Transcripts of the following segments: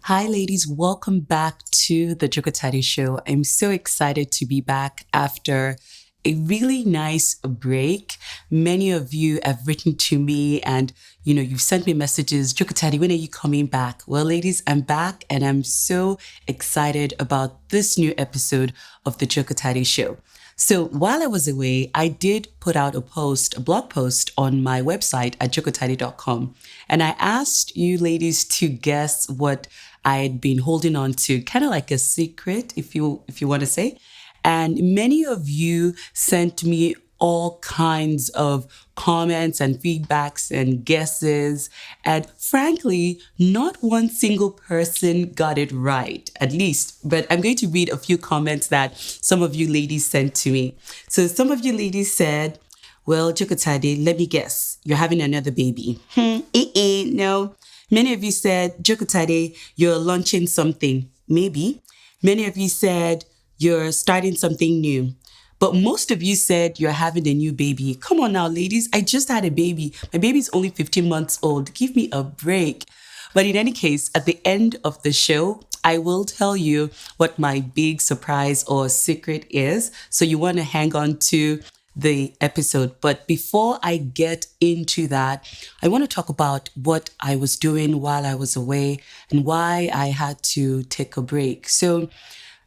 Hi, ladies. Welcome back to the Jokotade Show. I'm so excited to be back after a really nice break. Many of you have written to me and, you've sent me messages. Jokotade, when are you coming back? Well, ladies, I'm back and I'm so excited about this new episode of the Jokotade Show. So while I was away, I did put out a blog post on my website at jokotade.com. And I asked you ladies to guess what I had been holding on to, kind of like a secret, if you want to say. And many of you sent me all kinds of comments and feedbacks and guesses. And frankly, not one single person got it right, at least. But I'm going to read a few comments that some of you ladies sent to me. So some of you ladies said, well, Jokotade, let me guess, you're having another baby. No. Many of you said, Jokotade, you're launching something. Maybe. Many of you said, you're starting something new. But most of you said you're having a new baby. Come on now, ladies. I just had a baby. My baby's only 15 months old. Give me a break. But in any case, at the end of the show, I will tell you what my big surprise or secret is. So you want to hang on to the episode. But before I get into that, I want to talk about what I was doing while I was away and why I had to take a break. So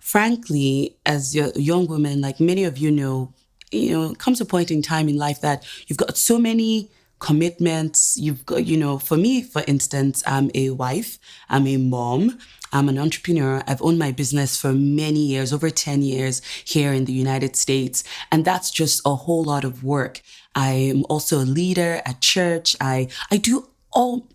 frankly, as a young woman, like many of you know, it comes a point in time in life that you've got so many commitments. You've got, for me, for instance, I'm a wife, I'm a mom, I'm an entrepreneur. I've owned my business for many years, over 10 years here in the United States. And that's just a whole lot of work. I'm also a leader at church. I do all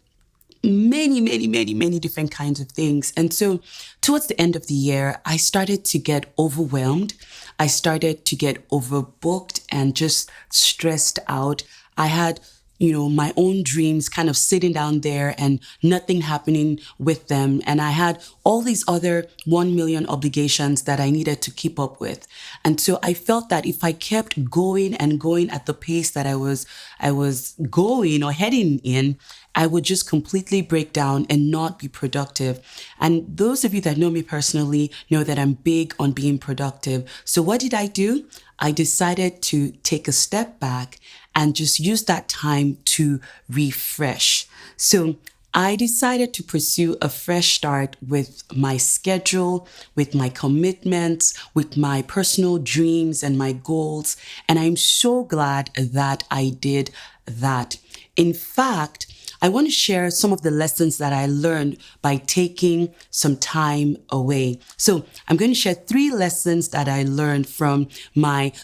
many different kinds of things. And so towards the end of the year, I started to get overwhelmed. I started to get overbooked and just stressed out. I had my own dreams kind of sitting down there and nothing happening with them. And I had all these other 1 million obligations that I needed to keep up with. And so I felt that if I kept going and going at the pace that I was going or heading in, I would just completely break down and not be productive. And those of you that know me personally know that I'm big on being productive. So what did I do? I decided to take a step back and just use that time to refresh. So I decided to pursue a fresh start with my schedule, with my commitments, with my personal dreams and my goals. And I'm so glad that I did that. In fact, I want to share some of the lessons that I learned by taking some time away. So I'm going to share 3 lessons that I learned from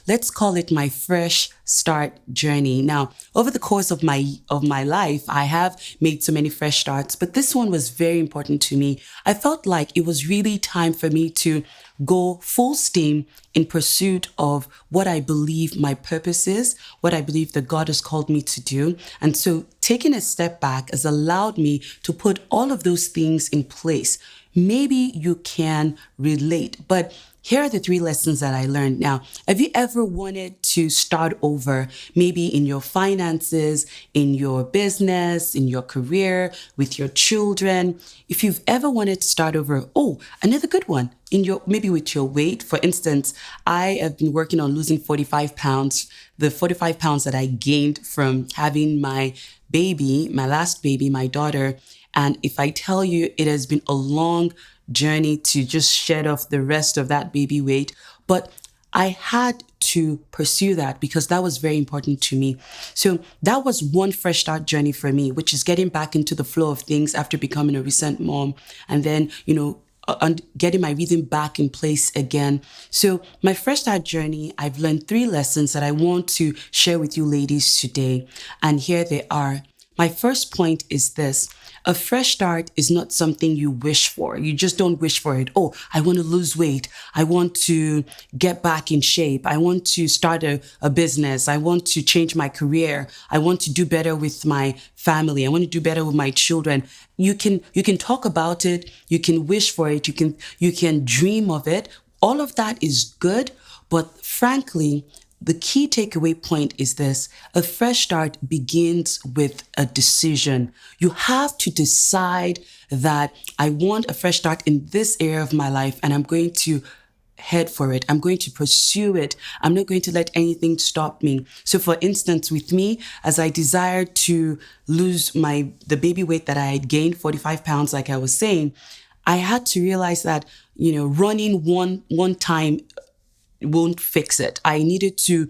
let's call it my fresh start journey. Now, over the course of my life, I have made so many fresh starts, but this one was very important to me. I felt like it was really time for me to go full steam in pursuit of what I believe my purpose is, what I believe that God has called me to do. And so taking a step back has allowed me to put all of those things in place. Maybe you can relate, but here are the 3 lessons that I learned. Now, have you ever wanted to start over, maybe in your finances, in your business, in your career, with your children? If you've ever wanted to start over, another good one, maybe with your weight. For instance, I have been working on losing 45 pounds, the 45 pounds that I gained from having my last baby, my daughter. And if I tell you, it has been a long journey to just shed off the rest of that baby weight. But I had to pursue that because that was very important to me. So that was one fresh start journey for me, which is getting back into the flow of things after becoming a recent mom. And then, getting my rhythm back in place again. So my fresh start journey, I've learned 3 lessons that I want to share with you ladies today. And here they are. My first point is this. A fresh start is not something you wish for. You just don't wish for it. I want to lose weight. I want to get back in shape. I want to start a business. I want to change my career. I want to do better with my family. I want to do better with my children. You can talk about it. You can wish for it. You can dream of it. All of that is good. But frankly, the key takeaway point is this: a fresh start begins with a decision. You have to decide that I want a fresh start in this area of my life, and I'm going to head for it. I'm going to pursue it. I'm not going to let anything stop me. So for instance, with me, as I desired to lose the baby weight that I had gained, 45 pounds, like I was saying, I had to realize that, running one time won't fix it. I needed to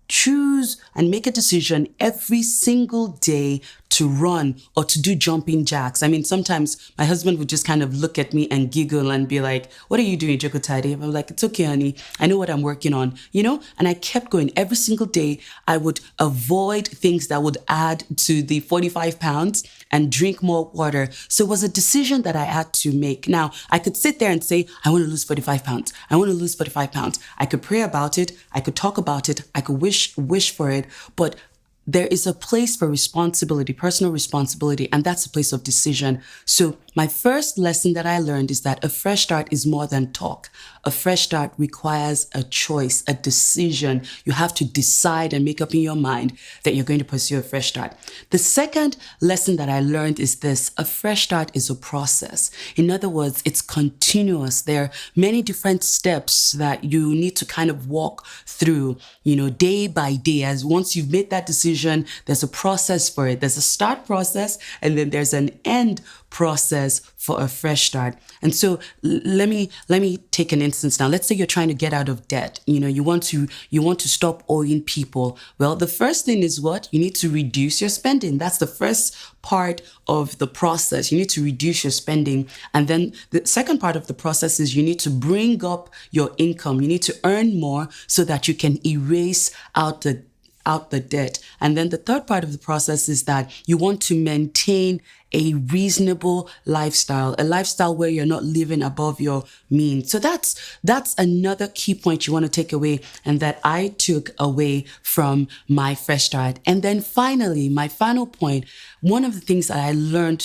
choose and make a decision every single day to run or to do jumping jacks. I mean, sometimes my husband would just kind of look at me and giggle and be like, "What are you doing, Jokotade?" I'm like, "It's okay, honey. I know what I'm working on," And I kept going every single day. I would avoid things that would add to the 45 pounds and drink more water. So it was a decision that I had to make. Now, I could sit there and say, "I want to lose 45 pounds. I want to lose 45 pounds." I could pray about it. I could talk about it. I could wish for it. But there is a place for responsibility, personal responsibility, and that's a place of decision. So my first lesson that I learned is that a fresh start is more than talk. A fresh start requires a choice, a decision. You have to decide and make up in your mind that you're going to pursue a fresh start. The second lesson that I learned is this: a fresh start is a process. In other words, it's continuous. There are many different steps that you need to kind of walk through, day by day. As once you've made that decision, there's a process for it. There's a start process, and then there's an end process for a fresh start. And so let me take an instance now. Let's say you're trying to get out of debt. You want to stop owing people. Well, the first thing is what? You need to reduce your spending. That's the first part of the process. You need to reduce your spending. And then the second part of the process is you need to bring up your income. You need to earn more so that you can erase out the debt. And then the third part of the process is that you want to maintain a reasonable lifestyle, a lifestyle where you're not living above your means. So that's another key point you want to take away, and that I took away from my fresh start. And then finally, my final point, one of the things that I learned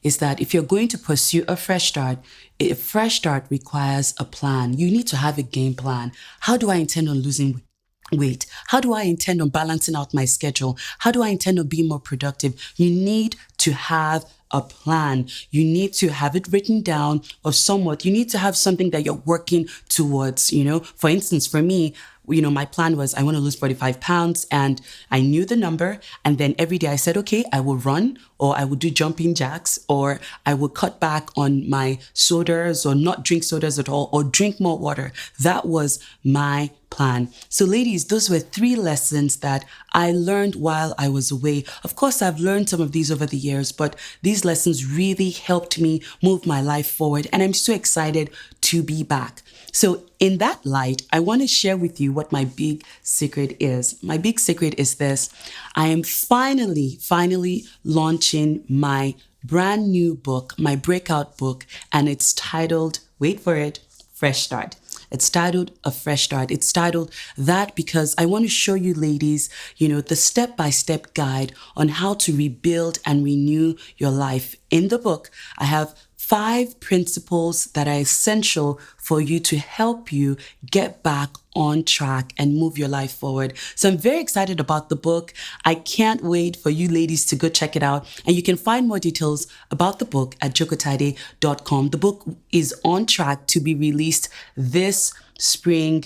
is that if you're going to pursue a fresh start requires a plan. You need to have a game plan. How do I intend on losing weight? How do I intend on balancing out my schedule? How do I intend on being more productive? You need to have a plan. You need to have it written down, or somewhat. You need to have something that you're working towards, For instance, for me, my plan was I want to lose 45 pounds, and I knew the number. And then every day I said, okay, I will run, or I will do jumping jacks, or I will cut back on my sodas, or not drink sodas at all, or drink more water. That was my plan. So ladies, those were 3 lessons that I learned while I was away. Of course, I've learned some of these over the years, but these lessons really helped me move my life forward. And I'm so excited to be back. So in that light, I want to share with you what my big secret is. My big secret is this: I am finally launching my brand new book, my breakout book, and it's titled, wait for it, Fresh Start. It's titled A Fresh Start. It's titled that because I want to show you ladies, the step-by-step guide on how to rebuild and renew your life. In the book, I have 5 principles that are essential for you to help you get back on track and move your life forward. So I'm very excited about the book. I can't wait for you ladies to go check it out. And you can find more details about the book at jokotade.com. The book is on track to be released this spring.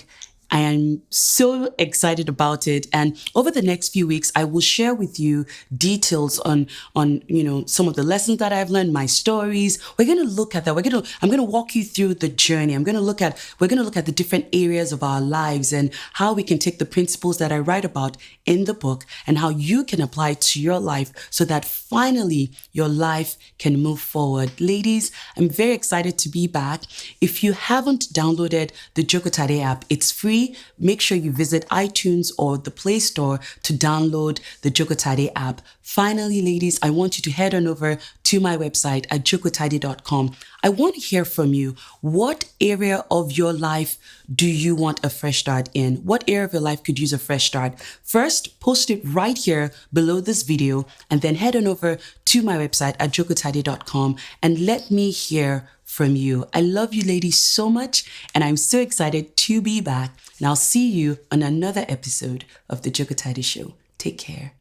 I am so excited about it. And over the next few weeks, I will share with you details on some of the lessons that I've learned, my stories. We're going to look at that. I'm going to walk you through the journey. We're going to look at the different areas of our lives and how we can take the principles that I write about in the book and how you can apply it to your life so that finally your life can move forward. Ladies, I'm very excited to be back. If you haven't downloaded the Jokotade app, it's free. Make sure you visit iTunes or the Play Store to download the Jokotade app. Finally, ladies, I want you to head on over to my website at jokotade.com. I want to hear from you. What area of your life do you want a fresh start in? What area of your life could use a fresh start? First, post it right here below this video, and then head on over to my website at jokotade.com and let me hear from you. I love you ladies so much, and I'm so excited to be back. And I'll see you on another episode of the Jokotade Show. Take care.